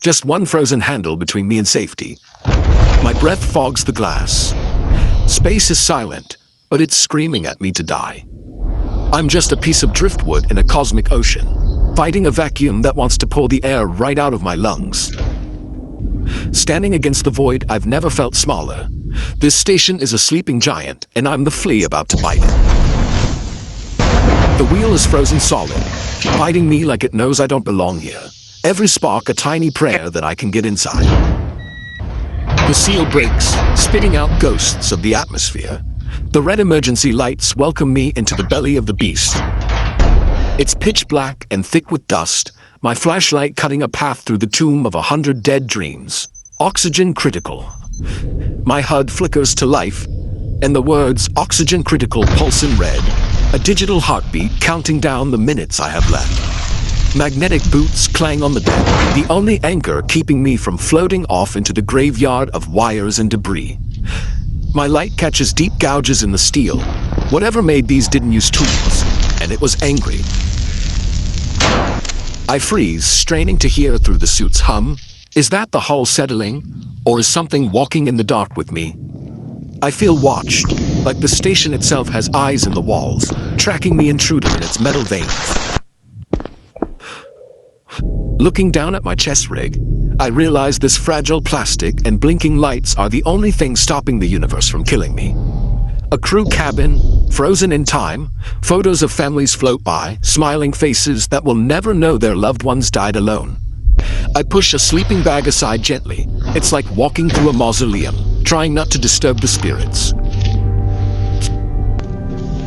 Just one frozen handle between me and safety. My breath fogs the glass. Space is silent, but it's screaming at me to die. I'm just a piece of driftwood in a cosmic ocean, fighting a vacuum that wants to pull the air right out of my lungs. Standing against the void, I've never felt smaller. This station is a sleeping giant, and I'm the flea about to bite it. The wheel is frozen solid, biting me like it knows I don't belong here. Every spark a tiny prayer that I can get inside. The seal breaks, spitting out ghosts of the atmosphere. The red emergency lights welcome me into the belly of the beast. It's pitch black and thick with dust, my flashlight cutting a path through the tomb of 100 dead dreams. Oxygen critical. My HUD flickers to life, and the words oxygen critical pulse in red, a digital heartbeat counting down the minutes I have left. Magnetic boots clang on the deck, the only anchor keeping me from floating off into the graveyard of wires and debris. My light catches deep gouges in the steel. Whatever made these didn't use tools, and it was angry. I freeze, straining to hear through the suit's hum. Is that the hull settling, or is something walking in the dark with me? I feel watched, like the station itself has eyes in the walls, tracking the intruder in its metal veins. Looking down at my chest rig, I realize this fragile plastic and blinking lights are the only thing stopping the universe from killing me. A crew cabin, frozen in time, photos of families float by, smiling faces that will never know their loved ones died alone. I push a sleeping bag aside gently. It's like walking through a mausoleum, trying not to disturb the spirits.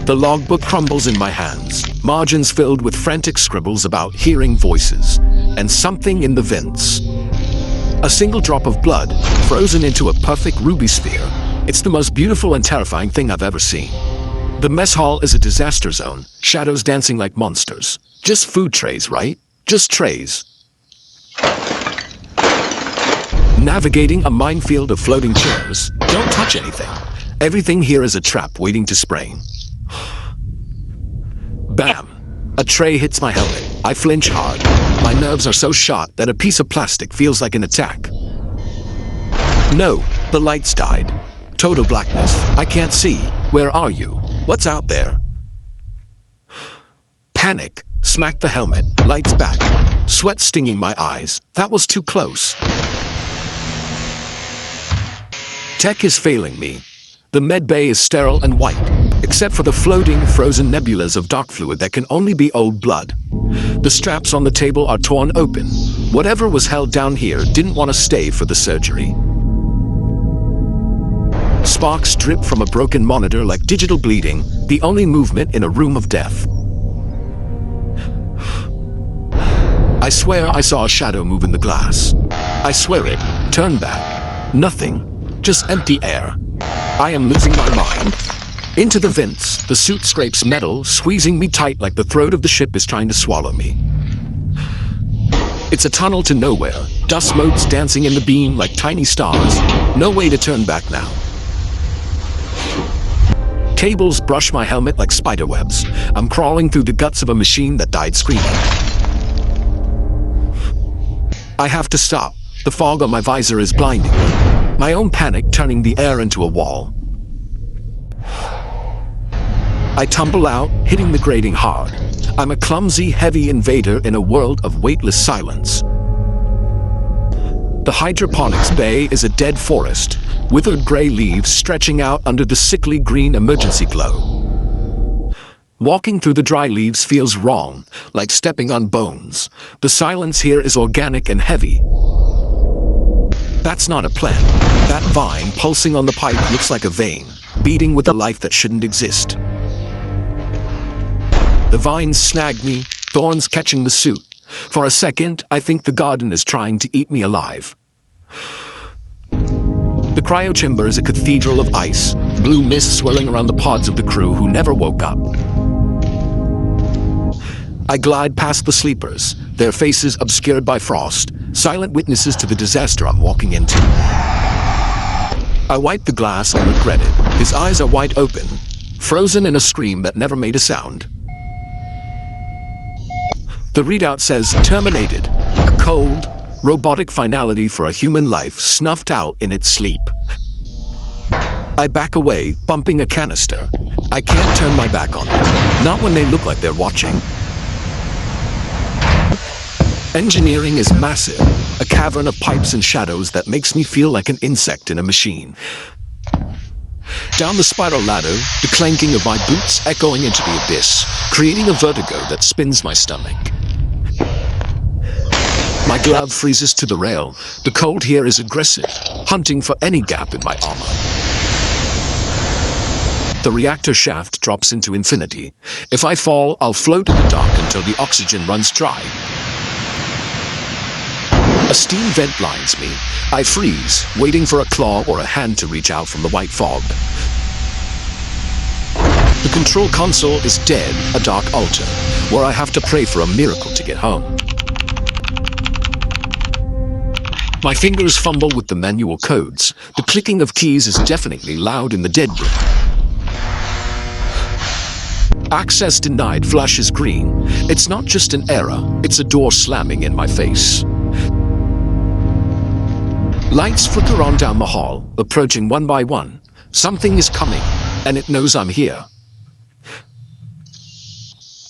The logbook crumbles in my hands, margins filled with frantic scribbles about hearing voices, and something in the vents. A single drop of blood, frozen into a perfect ruby sphere. It's the most beautiful and terrifying thing I've ever seen. The mess hall is a disaster zone, shadows dancing like monsters. Just food trays, right? Just trays. Navigating a minefield of floating chairs. Don't touch anything. Everything here is a trap waiting to sprain. Bam! A tray hits my helmet. I flinch hard. My nerves are so shot that a piece of plastic feels like an attack. No, the lights died. Total blackness. I can't see. Where are you? What's out there? Panic. Smack the helmet. Lights back. Sweat stinging my eyes. That was too close. Tech is failing me. The med bay is sterile and white, except for the floating, frozen nebulas of dark fluid that can only be old blood. The straps on the table are torn open. Whatever was held down here didn't want to stay for the surgery. Sparks drip from a broken monitor like digital bleeding, the only movement in a room of death. I swear I saw a shadow move in the glass. I swear it. Turn back. Nothing. Just empty air. I am losing my mind. Into the vents, the suit scrapes metal, squeezing me tight like the throat of the ship is trying to swallow me. It's a tunnel to nowhere, dust motes dancing in the beam like tiny stars. No way to turn back now. Cables brush my helmet like spiderwebs. I'm crawling through the guts of a machine that died screaming. I have to stop. The fog on my visor is blinding me. My own panic turning the air into a wall. I tumble out, hitting the grating hard. I'm a clumsy, heavy invader in a world of weightless silence. The hydroponics bay is a dead forest, withered gray leaves stretching out under the sickly green emergency glow. Walking through the dry leaves feels wrong, like stepping on bones. The silence here is organic and heavy. That's not a plant. That vine pulsing on the pipe looks like a vein, beating with a life that shouldn't exist. The vines snag me, thorns catching the suit. For a second, I think the garden is trying to eat me alive. The cryochamber is a cathedral of ice, blue mist swirling around the pods of the crew who never woke up. I glide past the sleepers, their faces obscured by frost, silent witnesses to the disaster I'm walking into. I wipe the glass and regret it. His eyes are wide open, frozen in a scream that never made a sound. The readout says terminated. A cold, Robotic finality for a human life snuffed out in its sleep. I back away, bumping a canister. I can't turn my back on them, not when they look like they're watching. Engineering is massive, a cavern of pipes and shadows that makes me feel like an insect in a machine. Down the spiral ladder, the clanking of my boots echoing into the abyss, creating a vertigo that spins my stomach. My glove freezes to the rail. The cold here is aggressive, hunting for any gap in my armor. The reactor shaft drops into infinity. If I fall, I'll float in the dark until the oxygen runs dry. A steam vent blinds me. I freeze, waiting for a claw or a hand to reach out from the white fog. The control console is dead, a dark altar, where I have to pray for a miracle to get home. My fingers fumble with the manual codes. The clicking of keys is deafeningly loud in the dead room. Access denied flashes green. It's not just an error, it's a door slamming in my face. Lights flicker on down the hall, approaching one by one. Something is coming, and it knows I'm here.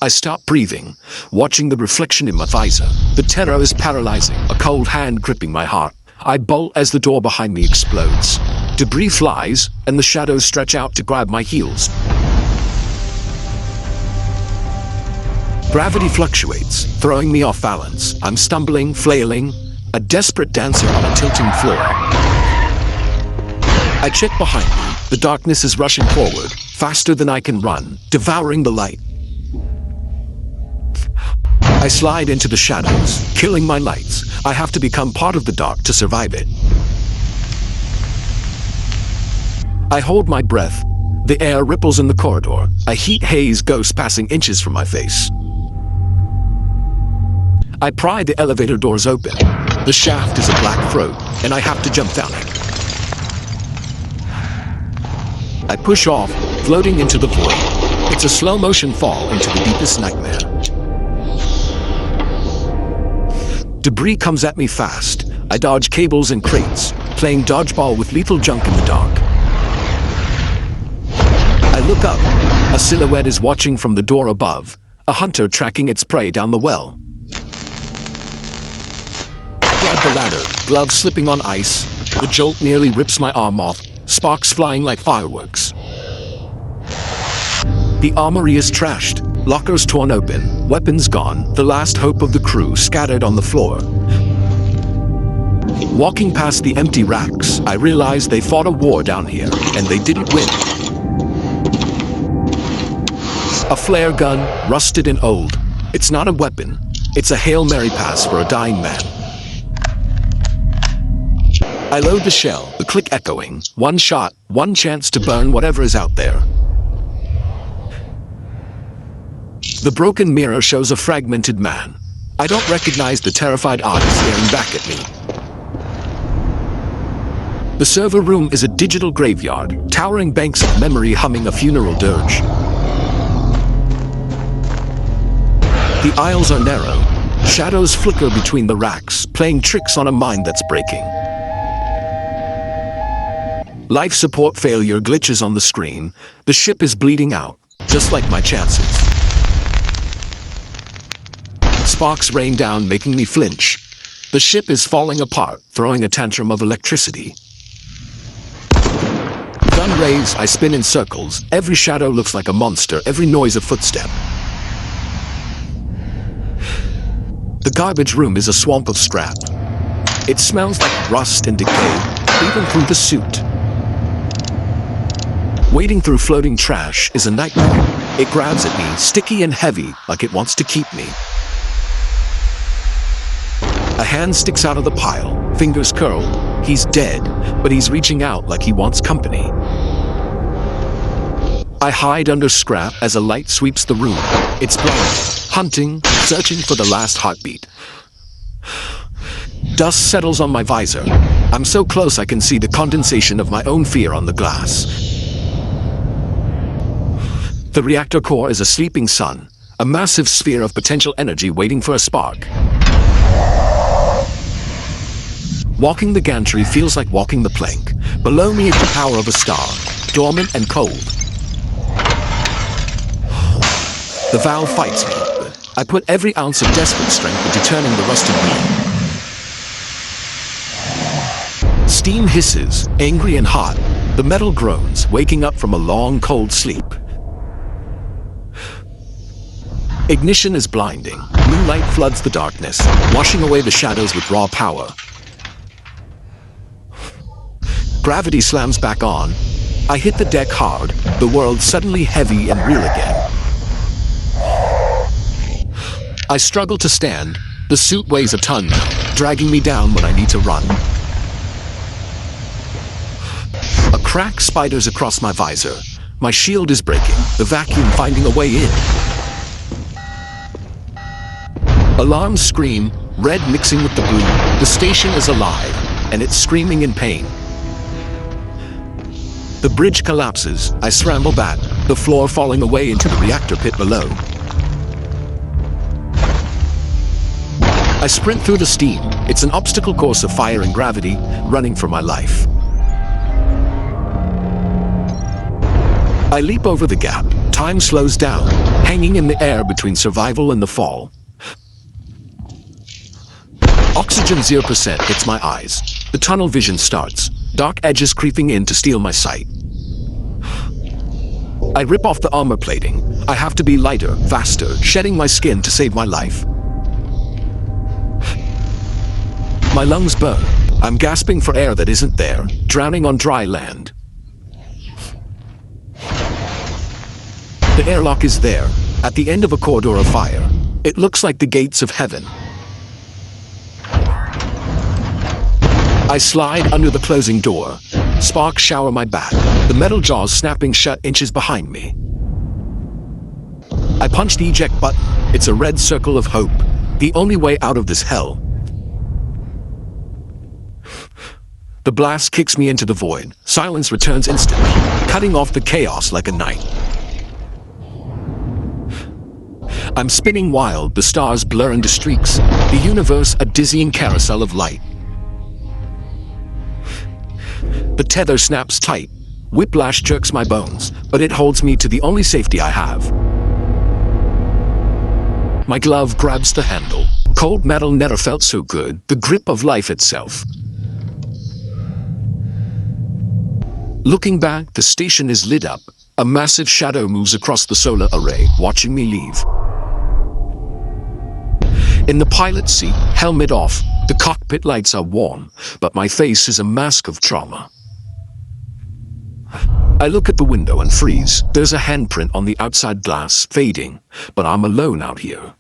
I stop breathing, watching the reflection in my visor. The terror is paralyzing, a cold hand gripping my heart. I bolt as the door behind me explodes. Debris flies, and the shadows stretch out to grab my heels. Gravity fluctuates, throwing me off balance. I'm stumbling, flailing, a desperate dancer on a tilting floor. I check behind me. The darkness is rushing forward, faster than I can run, devouring the light. I slide into the shadows, killing my lights. I have to become part of the dark to survive it. I hold my breath. The air ripples in the corridor. A heat haze ghost passing inches from my face. I pry the elevator doors open. The shaft is a black throat, and I have to jump down it. I push off, floating into the void. It's a slow-motion fall into the deepest nightmare. Debris comes at me fast. I dodge cables and crates, playing dodgeball with lethal junk in the dark. I look up. A silhouette is watching from the door above, a hunter tracking its prey down the well. I grab the ladder, gloves slipping on ice. The jolt nearly rips my arm off, sparks flying like fireworks. The armory is trashed. Lockers torn open, weapons gone, the last hope of the crew scattered on the floor. Walking past the empty racks, I realize they fought a war down here, and they didn't win. A flare gun, rusted and old. It's not a weapon. It's a Hail Mary pass for a dying man. I load the shell, the click echoing. One shot, one chance to burn whatever is out there. The broken mirror shows a fragmented man. I don't recognize the terrified eyes staring back at me. The server room is a digital graveyard, towering banks of memory humming a funeral dirge. The aisles are narrow. Shadows flicker between the racks, playing tricks on a mind that's breaking. Life support failure glitches on the screen. The ship is bleeding out, just like my chances. Sparks rain down, making me flinch. The ship is falling apart, throwing a tantrum of electricity. Gun raised, I spin in circles. Every shadow looks like a monster, every noise a footstep. The garbage room is a swamp of scrap. It smells like rust and decay, even through the suit. Wading through floating trash is a nightmare. It grabs at me, sticky and heavy, like it wants to keep me. A hand sticks out of the pile, fingers curled. He's dead, but he's reaching out like he wants company. I hide under scrap as a light sweeps the room. It's blind, hunting, searching for the last heartbeat. Dust settles on my visor. I'm so close I can see the condensation of my own fear on the glass. The reactor core is a sleeping sun, a massive sphere of potential energy waiting for a spark. Walking the gantry feels like walking the plank. Below me is the power of a star, dormant and cold. The valve fights me. I put every ounce of desperate strength into turning the rusted wheel. Steam hisses, angry and hot. The metal groans, waking up from a long, cold sleep. Ignition is blinding. Blue light floods the darkness, washing away the shadows with raw power. Gravity slams back on. I hit the deck hard, the world suddenly heavy and real again. I struggle to stand. The suit weighs a ton now, dragging me down when I need to run. A crack spiders across my visor. My shield is breaking, the vacuum finding a way in. Alarms scream, red mixing with the blue. The station is alive, and it's screaming in pain. The bridge collapses. I scramble back, the floor falling away into the reactor pit below. I sprint through the steam. It's an obstacle course of fire and gravity, running for my life. I leap over the gap. Time slows down, hanging in the air between survival and the fall. Oxygen 0% hits my eyes. The tunnel vision starts, dark edges creeping in to steal my sight. I rip off the armor plating. I have to be lighter, faster, shedding my skin to save my life. My lungs burn. I'm gasping for air that isn't there, drowning on dry land. The airlock is there, at the end of a corridor of fire. It looks like the gates of heaven. I slide under the closing door. Sparks shower my back, the metal jaws snapping shut inches behind me. I punch the eject button. It's a red circle of hope, the only way out of this hell. The blast kicks me into the void. Silence returns instantly, cutting off the chaos like a knife. I'm spinning wild, the stars blur into streaks, the universe a dizzying carousel of light. The tether snaps tight. Whiplash jerks my bones, but it holds me to the only safety I have. My glove grabs the handle. Cold metal never felt so good, the grip of life itself. Looking back, the station is lit up. A massive shadow moves across the solar array, watching me leave. In the pilot's seat, helmet off, the cockpit lights are warm, but my face is a mask of trauma. I look at the window and freeze. There's a handprint on the outside glass, fading, but I'm alone out here.